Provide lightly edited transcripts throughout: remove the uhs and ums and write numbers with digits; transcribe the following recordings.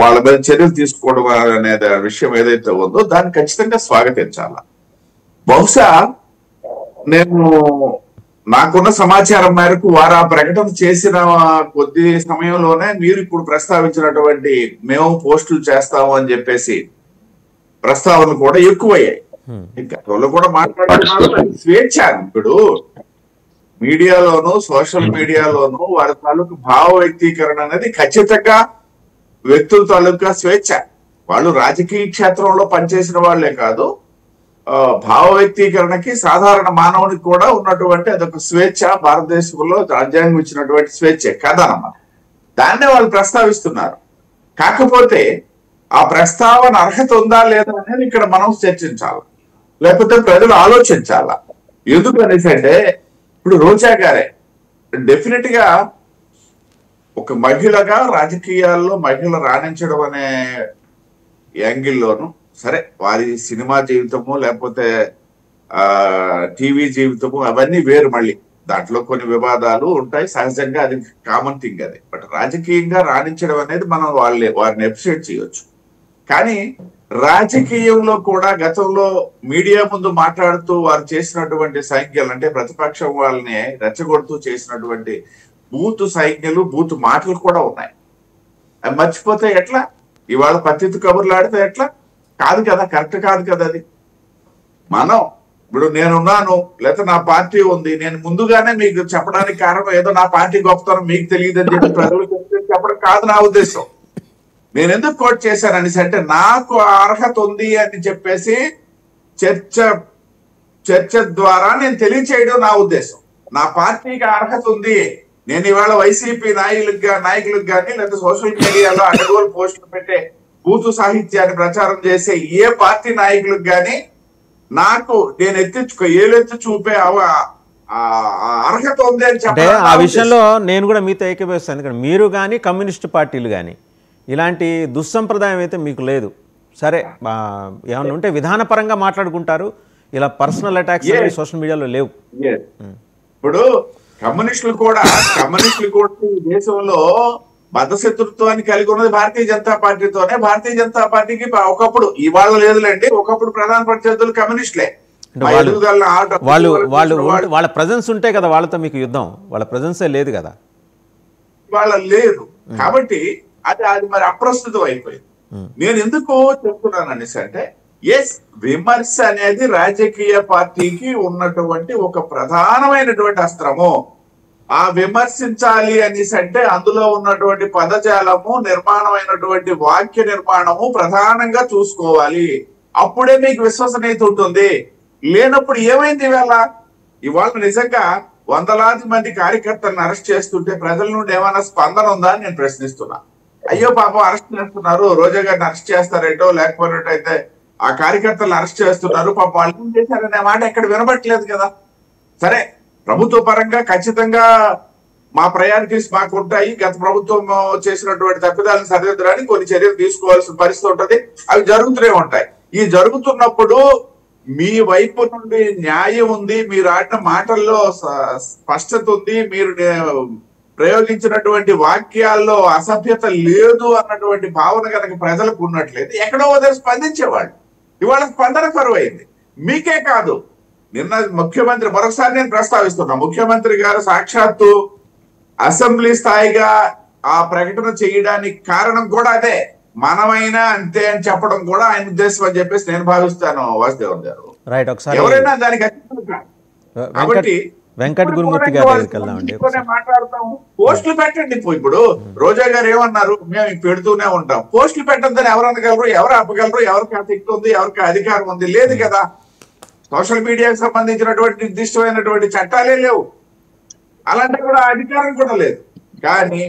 వాళ్ళ మీద చర్యలు తీసుకోవడం అనే విషయం ఏదైతే ఉందో దాన్ని ఖచ్చితంగా స్వాగతించాల. బహుశా నేను నాకున్న సమాచారం మేరకు వారు ఆ ప్రకటన చేసిన కొద్ది సమయంలోనే మీరు ఇప్పుడు ప్రస్తావించినటువంటి మేము పోస్టులు చేస్తాము అని చెప్పేసి ప్రస్తావనలు కూడా ఎక్కువయ్యాయి. గతంలో కూడా మాట్లాడుతున్నారు. స్వేచ్ఛ ఇప్పుడు మీడియాలోను సోషల్ మీడియాలోను వారి తాలూకు భావ వ్యక్తీకరణ అనేది ఖచ్చితంగా వ్యక్తుల తాలూకా స్వేచ్ఛ. వాళ్ళు రాజకీయ క్షేత్రంలో పనిచేసిన వాళ్లే కాదు, భావ వ్యక్తీకరణకి సాధారణ మానవునికి కూడా ఉన్నటువంటి అదొక స్వేచ్ఛ. భారతదేశంలో రాజ్యాంగం ఇచ్చినటువంటి స్వేచ్ఛ కాదన్నమాట. దాన్నే వాళ్ళు ప్రస్తావిస్తున్నారు. కాకపోతే ఆ ప్రస్తావన అర్హత ఉందా లేదా అనేది ఇక్కడ మనం చర్చించాలి, లేకపోతే ప్రజలు ఆలోచించాలా. ఎందుకు అనేసి అంటే ఇప్పుడు రోజా గారే డెఫినెట్ గా ఒక మహిళగా రాజకీయాల్లో మహిళ రాణించడం అనే యాంగిల్లోను సరే, వారి సినిమా జీవితము లేకపోతే టీవీ జీవితము అవన్నీ వేరు. మళ్ళీ దాంట్లో కొన్ని వివాదాలు ఉంటాయి సహజంగా, అది కామన్ థింగ్ అది. బట్ రాజకీయంగా రాణించడం అనేది మనం వారిని అప్రిషియేట్ చేయొచ్చు. కానీ రాజకీయంలో కూడా గతంలో మీడియా ముందు మాట్లాడుతూ వారు చేసినటువంటి సంఖ్యలు అంటే ప్రతిపక్షం వాళ్ళని రెచ్చగొడుతూ చేసినటువంటి బూతు సంఖ్యలు బూతు మాటలు కూడా ఉన్నాయి. అవి మర్చిపోతే ఎట్లా? ఇవాళ పత్తిత్తు కబుర్లు ఆడితే ఎట్లా? కాదు కదా, కరెక్ట్ కాదు కదా అది. మనం ఇప్పుడు నేనున్నాను లేకపోతే నా పార్టీ ఉంది, నేను ముందుగానే మీకు చెప్పడానికి కారణం ఏదో నా పార్టీ గొప్పతనం మీకు తెలియదు అని చెప్పి ప్రజలకు చెప్పడం కాదు నా ఉద్దేశం. నేను ఎందుకు కోట్ చేశానని అంటే నాకు అర్హత ఉంది అని చెప్పేసి చర్చ ద్వారా నేను తెలియచేయడం నా ఉద్దేశం. నా పార్టీకి అర్హత ఉంది. నేను ఇవాళ వైసీపీ నాయకులకు కానీ లేదా సోషల్ మీడియాలో అడ్డగోలు పోస్టులు పెట్టే బూతు సాహిత్యాన్ని ప్రచారం చేసే ఏ పార్టీ నాయకులకు కానీ నాకు నేను ఏలెత్తి చూపే అర్హత ఉంది అని చెప్పి ఆ విషయంలో నేను కూడా మీతో ఏకీభవిస్తాను. ఎందుకంటే మీరు కానీ కమ్యూనిస్ట్ పార్టీలు కానీ ఇలాంటి దుస్సంప్రదాయం అయితే మీకు లేదు. సరే, ఏమన్నా ఉంటే విధానపరంగా మాట్లాడుకుంటారు, ఇలా పర్సనల్ అటాక్స్ సోషల్ మీడియాలో లేవు. ఇప్పుడు కమ్యూనిస్టులు కూడా ఈ దేశంలో బద్ధశత్రుత్వాన్ని కలిగి ఉన్నది భారతీయ జనతా పార్టీతోనే. భారతీయ జనతా పార్టీకి ఒకప్పుడు, ఇవాళ లేదులేండి, ఒకప్పుడు ప్రధాన ప్రత్యర్థులు కమ్యూనిస్టులే. వాళ్ళ ప్రజెన్స్ ఉంటే కదా వాళ్ళతో మీకు యుద్ధం. వాళ్ళ ప్రజెన్సే లేదు కదా, వాళ్ళ లేదు. కాబట్టి అది మరి అప్రస్తుతం అయిపోయింది. నేను ఎందుకు చెప్తున్నాను అనేసి అంటే ఎస్, విమర్శ అనేది రాజకీయ పార్టీకి ఉన్నటువంటి ఒక ప్రధానమైనటువంటి అస్త్రము. ఆ విమర్శించాలి అనేసి అంటే అందులో ఉన్నటువంటి పదజాలము, నిర్మాణమైనటువంటి వాక్య నిర్మాణము ప్రధానంగా చూసుకోవాలి. అప్పుడే మీకు విశ్వసనీయత ఉంటుంది. లేనప్పుడు ఏమైంది ఇవాళ నిజంగా వందలాది మంది కార్యకర్తలను అరెస్ట్ చేస్తుంటే ప్రజల నుండి ఏమైనా స్పందన ఉందా అని నేను ప్రశ్నిస్తున్నా. అయ్యో పాపం అరెస్ట్ చేస్తున్నారు, రోజా గారిని అరెస్ట్ చేస్తారేటో, లేకపోయినట్టయితే ఆ కార్యకర్తలను అరెస్ట్ చేస్తున్నారు, పాపం వాళ్ళు ఏం చేశారనే మాట ఎక్కడ వినబట్టలేదు కదా. సరే, ప్రభుత్వ పరంగా ఖచ్చితంగా మా ప్రయారిటీస్ మాకు ఉంటాయి. గత ప్రభుత్వం చేసినటువంటి తప్పిదాలను సరిదిద్దడానికి కొన్ని చర్యలు తీసుకోవాల్సిన పరిస్థితి ఉంటది. అవి జరుగుతూనే ఉంటాయి. ఈ జరుగుతున్నప్పుడు మీ వైపు నుండి న్యాయం ఉంది, మీరు ఆడిన మాటల్లో స్పష్టత ఉంది, మీరు ప్రయోగించినటువంటి వాక్యాల్లో అసభ్యత లేదు అన్నటువంటి భావన కనుక ప్రజలకు ఉన్నట్లయితే ఎక్కడో దగ్గర స్పందించేవాళ్ళు. ఇవాళ స్పందన కరువైంది. మీకే కాదు, నిన్న ముఖ్యమంత్రి, మరొకసారి నేను ప్రస్తావిస్తున్నా, ముఖ్యమంత్రి గారు సాక్షాత్తు అసెంబ్లీ స్థాయిగా ఆ ప్రకటన చేయడానికి కారణం కూడా అదే. మనమైనా అంతే అని చెప్పడం కూడా ఆయన ఉద్దేశం అని చెప్పేసి నేను భావిస్తాను. వాసుదేవన్ గారు, ఎవరైనా దానికి కాబట్టి వెంకట్ గురుమూర్తి గారు మాట్లాడతాము. పోస్టులు పెట్టండి. ఇప్పుడు రోజా గారు ఏమన్నారు, మేము పెడుతూనే ఉంటాం. పోస్టులు పెట్టద్దని ఎవరు అనగలరు, ఎవరు ఆపగలరు, ఎవరికి శక్తి ఉంది, ఎవరికి అధికారం ఉంది? లేదు కదా. సోషల్ మీడియాకి సంబంధించినటువంటి నిర్దిష్టమైనటువంటి చట్టాలే లేవు, అలాంటి కూడా అధికారం కూడా లేదు. కానీ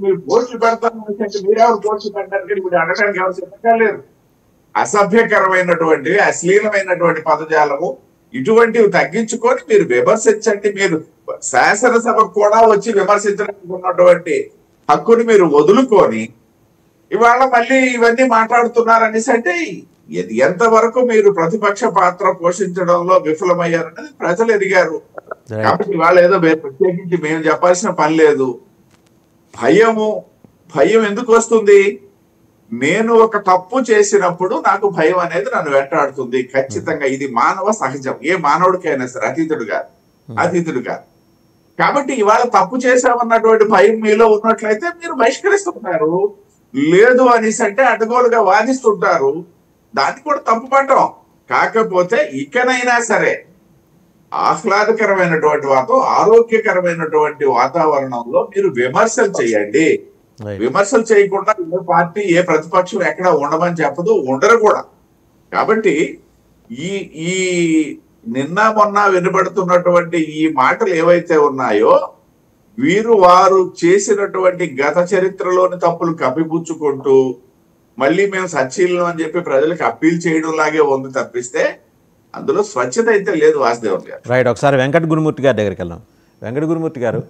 మీరు పోస్టులు పెడతాను మీరెవరు పోస్టులు పెట్టడానికి మీరు అడగడానికి ఎవరు సిద్ధంగా లేరు. అసభ్యకరమైనటువంటి అశ్లీలమైనటువంటి పదజాలము ఇటువంటివి తగ్గించుకొని మీరు విమర్శించండి. మీరు శాసనసభకు కూడా వచ్చి విమర్శించడానికి ఉన్నటువంటి హక్కుని మీరు వదులుకొని ఇవాళ మళ్ళీ ఇవన్నీ మాట్లాడుతున్నారనేసి అంటే ఎంతవరకు మీరు ప్రతిపక్ష పాత్ర పోషించడంలో విఫలమయ్యారనేది ప్రజలు ఎదిగారు. కాబట్టి ఇవాళ ఏదో ప్రత్యేకించి మేము చెప్పాల్సిన పని లేదు. భయం ఎందుకు వస్తుంది? నేను ఒక తప్పు చేసినప్పుడు నాకు భయం అనేది నన్ను వెంటాడుతుంది. ఖచ్చితంగా ఇది మానవ సహజం, ఏ మానవుడికైనా సరే, అతీతుడు కాదు. కాబట్టి ఇవాళ తప్పు చేశామన్నటువంటి భయం మీలో ఉన్నట్లయితే మీరు బహిష్కరిస్తుంటారు. లేదు అనేసి అంటే అడ్డగోలుగా వాదిస్తుంటారు. దాన్ని కూడా తప్పు పట్టం. కాకపోతే ఇకనైనా సరే ఆహ్లాదకరమైనటువంటి ఆరోగ్యకరమైనటువంటి వాతావరణంలో మీరు విమర్శలు చేయండి. విమర్శలు చేయకుండా ఏ పార్టీ ఏ ప్రతిపక్షం ఎక్కడ ఉండమని చెప్పదు, ఉండరు కూడా. కాబట్టి ఈ నిన్న మొన్న వినబడుతున్నటువంటి ఈ మాటలు ఏవైతే ఉన్నాయో వారు చేసినటువంటి గత చరిత్రలోని తప్పులు కప్పిపుచ్చుకుంటూ మళ్ళీ మేము సచ్చీలను అని చెప్పి ప్రజలకు అప్పీల్ చేయడం లాగే ఉంది తప్పిస్తే అందులో స్వచ్ఛత అయితే లేదు. వాసుదేవన్ గారు రైట్. ఒకసారి వెంకట గురుమూర్తి గారి దగ్గరికి వెళ్దాం. వెంకట గురుమూర్తి గారు,